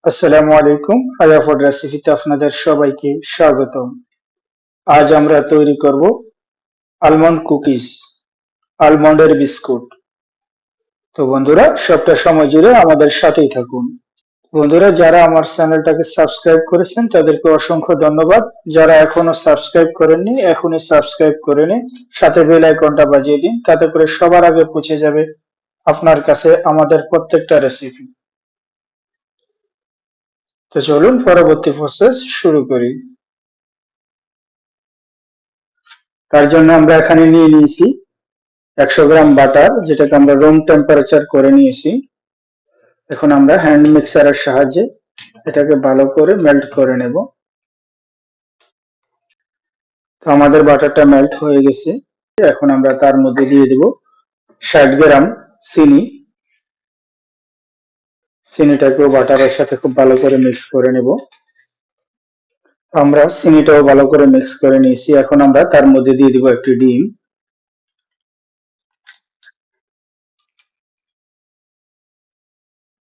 আসসালামু আলাইকুম। হায়া ফুড রেসিপিতে আপনাদের সবাইকে স্বাগতম। আজ আমরা তৈরি করব আলমন্ড কুকিজ, আলমন্ডের বিস্কুট। তো বন্ধুরা, সবটা সময় জুড়ে আমাদের সাথেই থাকুন। বন্ধুরা, যারা আমার চ্যানেলটাকে সাবস্ক্রাইব করেছেন তাদেরকে অসংখ্য ধন্যবাদ। যারা এখনো সাবস্ক্রাইব করেননি এখনই সাবস্ক্রাইব করে নিন, সাথে বেল আইকনটা বাজিয়ে দিন, তাতে করে সবার আগে পৌঁছে যাবে আপনার কাছে আমাদের প্রত্যেকটা রেসিপি। তো চলুন পরবর্তী প্রসেস শুরু করি। তার জন্য আমরা এখানে নিয়ে নিয়েছি 100 গ্রাম বাটার, যেটাকে আমরা রুম টেম্পারেচার করে নিয়েছি। এখন আমরা হ্যান্ড মিক্সারের সাহায্যে এটাকে ভালো করে মেল্ট করে নেব। তো আমাদের বাটারটা মেল্ট হয়ে গেছে। এখন আমরা তার মধ্যে দিয়ে দেব 60 গ্রাম চিনি। চিনিটাকেও বাটারের সাথে খুব ভালো করে মিক্স করে নেব। আমরা চিনিটাও ভালো করে মিক্স করে নিয়েছি। এখন আমরা তার মধ্যে দিয়ে দিব একটি ডিম।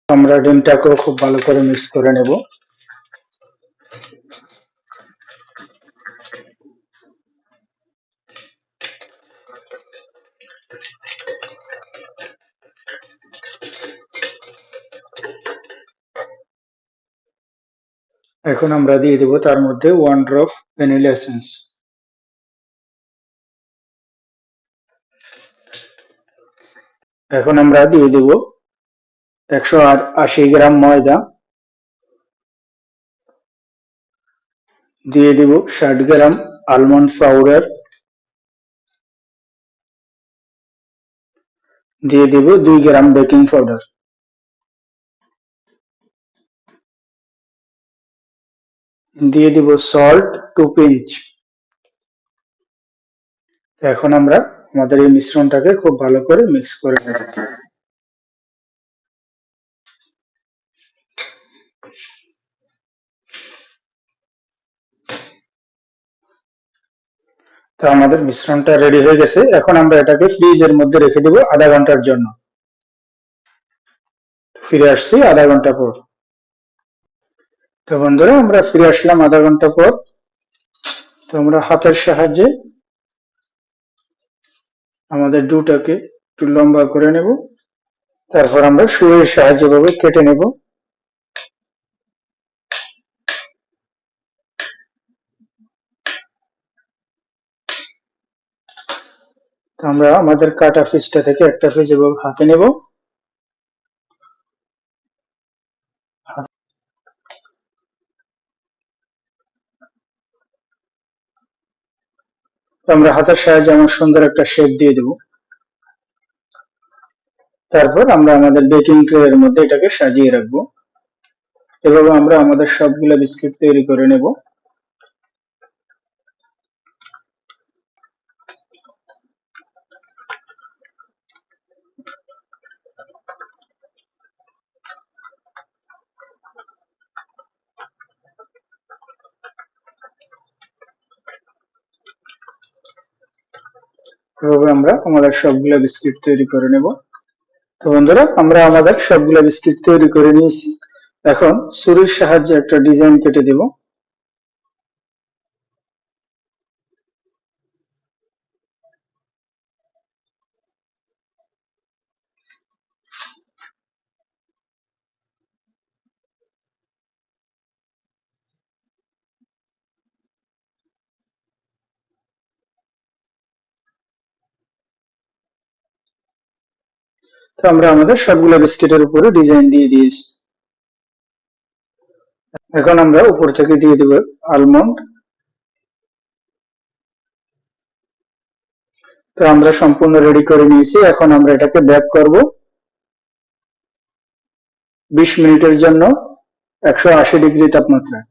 আমরা ডিমটাকেও খুব ভালো করে মিক্স করে নেব। এখন আমরা দিয়ে দেব তার মধ্যে 1 ড্রপ ভ্যানিলা এসেন্স। এখন আমরা দিয়ে দেব 180 গ্রাম ময়দা, দিয়ে দিব 60 গ্রাম আলমন্ড পাউডার, দিয়ে দিব 2 গ্রাম বেকিং পাউডার, দিয়ে দিব সল্ট 2 পিঞ্চ। এখন আমরা আমাদের এই মিশ্রণটাকে খুব ভালো করে মিক্স করে নেব। তো আমাদের মিশ্রণটা রেডি হয়ে গেছে। এখন আমরা এটাকে ফ্রিজের মধ্যে রেখে দেব আধা ঘন্টার জন্য। ফিরে আসছি আধা ঘন্টা পর। তো বন্ধুরা, আমরা ফিরে আসলাম আধা ঘন্টা পর। তো আমরা হাতের সাহায্যে আমাদের ডোটাকে একটু লম্বা করে নেব। তারপর আমরা ছুরির সাহায্যে ভাবে কেটে নেব। তো আমরা আমাদের কাটা পিসটা থেকে একটা পিস এভাবে হাতে নেব। তো আমরা হাতের সাহায্যে আমার সুন্দর একটা শেপ দিয়ে দেব। তারপর আমরা আমাদের বেকিং ট্রে এর মধ্যে এটাকে সাজিয়ে রাখবো। এভাবে আমরা আমাদের সবগুলো বিস্কিট তৈরি করে নেব। এভাবে আমরা আমাদের সবগুলো বিস্কিট তৈরি করে নেব। তো বন্ধুরা, আমরা আমাদের সবগুলো বিস্কিট তৈরি করে নিয়েছি। এখন ছুরির সাহায্যে একটা ডিজাইন কেটে দেব। তো আমরা আমাদের সবগুলো বিস্কিটের উপরে ডিজাইন দিয়ে দিয়েছি। এখন আমরা উপর থেকে দিয়ে দেব আলমন্ড। তো আমরা সম্পূর্ণ রেডি করে নিয়েছি। এখন আমরা এটাকে বেক করব 20 মিনিটের জন্য 180 ডিগ্রি তাপমাত্রায়।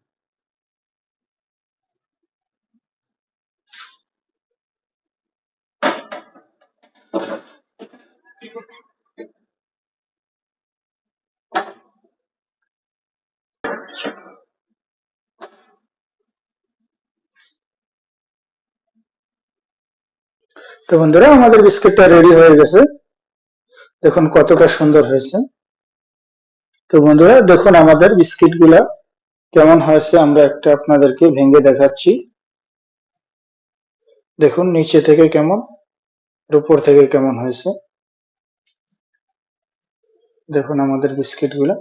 তো বন্ধুরা, আমাদের বিস্কিটটা রেডি হয়ে গেছে। দেখুন কতটা সুন্দর হয়েছে। তো বন্ধুরা দেখুন আমাদের বিস্কিট গুলা কেমন হয়েছে, আমরা একটা আপনাদেরকে ভেঙে দেখাচ্ছি। দেখুন নিচে থেকে কেমন, উপর থেকে কেমন হয়েছে। দেখুন আমাদের বিস্কিট গুলা,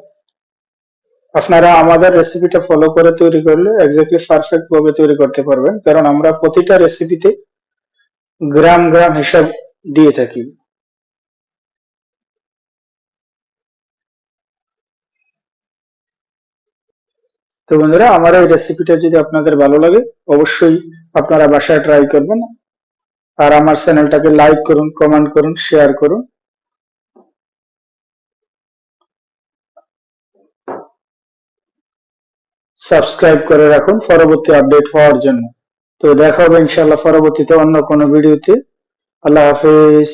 আপনারা আমাদের রেসিপিটা ফলো করে তৈরি করলে এক্স্যাক্টলি পারফেক্ট ভাবে তৈরি করতে পারবেন, কারণ আমরা প্রতিটা রেসিপিতে গ্রাম গ্রাম হিসাব দিয়ে থাকি। তো বন্ধুরা আমার এই রেসিপিটা যদি আপনাদের ভালো লাগে অবশ্যই আপনারা বাসায় ট্রাই করবেন, আর আমার চ্যানেলটাকে লাইক করুন, কমেন্ট করুন, শেয়ার করুন। সাবস্ক্রাইব করে রাখুন পরবর্তী আপডেট পাওয়ার জন্য। তো দেখা হবে ইনশাআল্লাহ পরবর্তীতে অন্য কোনো ভিডিওতে। আল্লাহ হাফেজ।